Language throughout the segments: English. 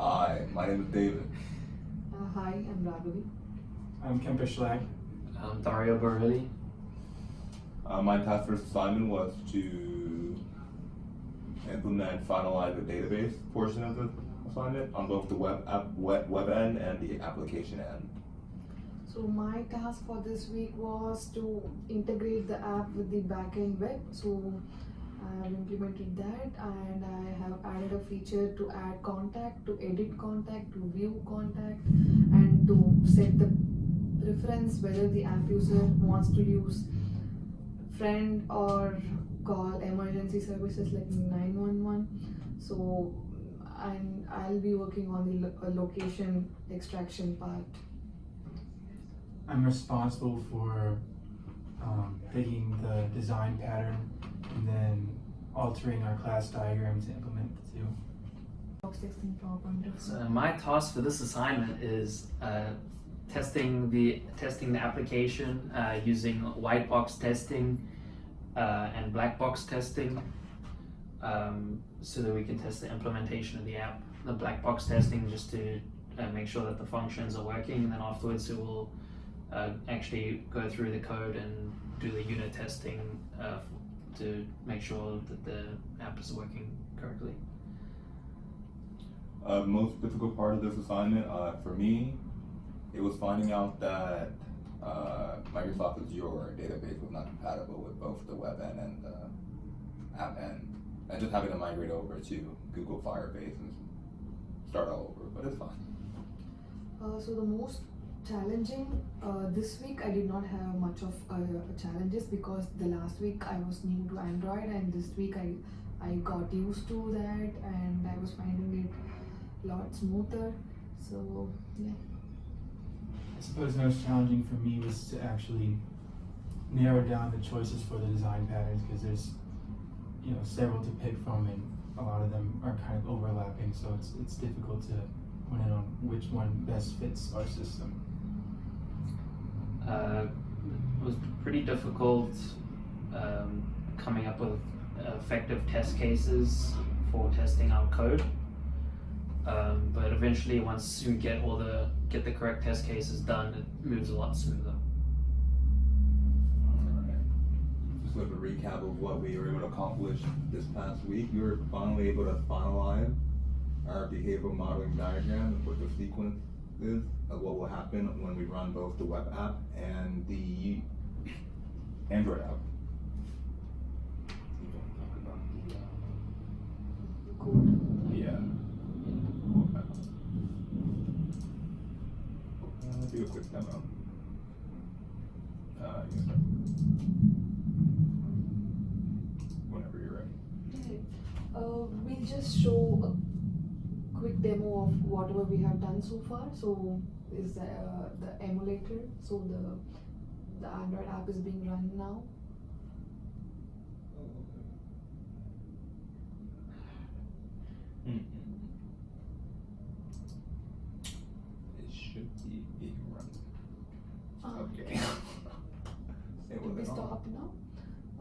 Hi, my name is David. Hi, I'm Raghavi. I'm Kemper Schlag. I'm Dario Borelli. My task for this assignment was to implement, finalize the database portion of the assignment on both the web end and the application end. So my task for this week was to integrate the app with the backend web. So I have implemented that, and I have added a feature to add contact, to edit contact, to view contact, and to set the preference whether the app user wants to use friend or call emergency services like 911. So and I'll be working on the location extraction part. I'm responsible for picking the design pattern and then altering our class diagram to implement the two. So my task for this assignment is testing the application using white box testing and black box testing, so that we can test the implementation of the app. The black box testing just to make sure that the functions are working, and then afterwards it will actually go through the code and do the unit testing to make sure that the app is working correctly. Most difficult part of this assignment, for me, it was finding out that Microsoft Azure database was not compatible with both the web end and the app end, and just having to migrate over to Google Firebase and start all over, but it's fine. So the most challenging this week, I did not have much of challenges because the last week I was new to Android, and this week I got used to that and I was finding it a lot smoother. So yeah. I suppose the most challenging for me was to actually narrow down the choices for the design patterns, because there's several to pick from and a lot of them are kind of overlapping, so it's difficult to hone in on which one best fits our system. It was pretty difficult coming up with effective test cases for testing our code. But eventually, once you get the correct test cases done, it moves a lot smoother. Just a recap of what we were able to accomplish this past week. We were finally able to finalize our behavioral modeling diagram and what the sequence is of what will happen when we run both the web app and the Android app. Yeah. Do a quick demo. You can start. Whenever you're ready. We'll just show a quick demo of whatever we have done so far. So is the emulator. So the Android app is being run now. It should be being run. Okay. Did we stop now?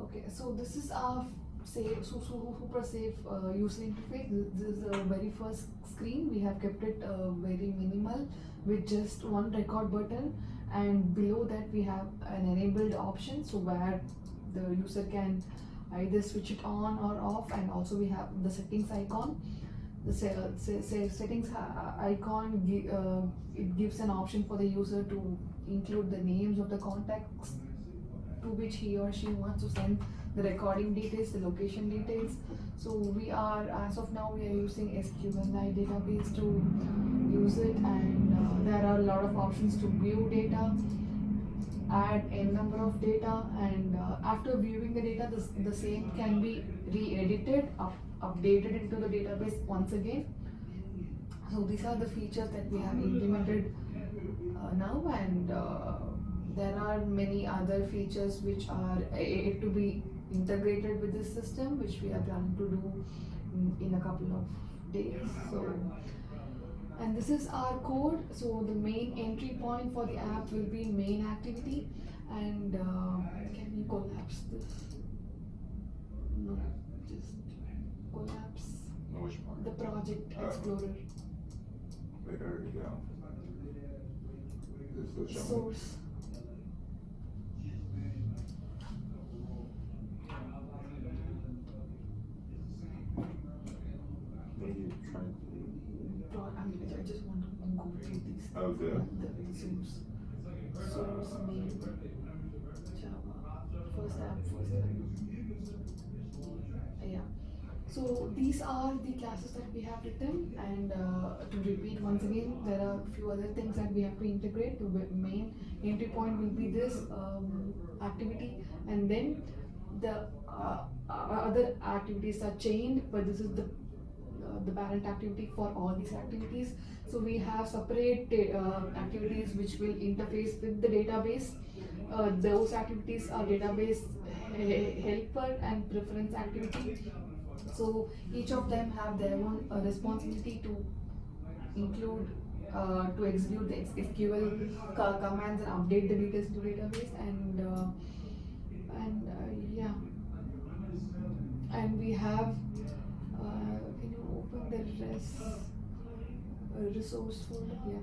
Okay, so this is our SuperSafe user interface. This is the very first screen. We have kept it very minimal with just one record button, and below that we have an enabled option, so where the user can either switch it on or off, and also we have the settings icon. The settings icon it gives an option for the user to include the names of the contacts to which he or she wants to send the recording details, the location details. So we are, as of now, we are using SQLite database to use it, and there are a lot of options to view data, add n number of data, and after viewing the data, the same can be re-edited, updated into the database once again. So these are the features that we have implemented now, and there are many other features which are yet to be integrated with this system, which we are planning to do in a couple of days. So, and this is our code. So the main entry point for the app will be main activity, and can we collapse this? No, just collapse Which part? the project explorer. There you go. Is it still showing? Source. Maybe try. I mean, I just want to go through these. Oh, yeah. The source main Java first app. Yeah. So these are the classes that we have written, and to repeat once again, there are a few other things that we have to integrate. The main entry point will be this activity, and then the other activities are chained, but this is the parent activity for all these activities. So we have separate activities which will interface with the database. Those activities are database helper and preference activity. So each of them have their own responsibility to include to execute the SQL commands and update the details to database, and yeah, and we have can you open the resource folder? Yeah,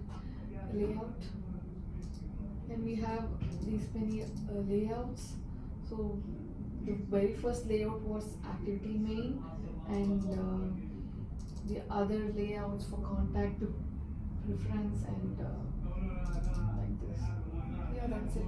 layout, and we have these many layouts. So the very first layout was activity main, and the other layouts for contact to preference and like this. Yeah, that's it.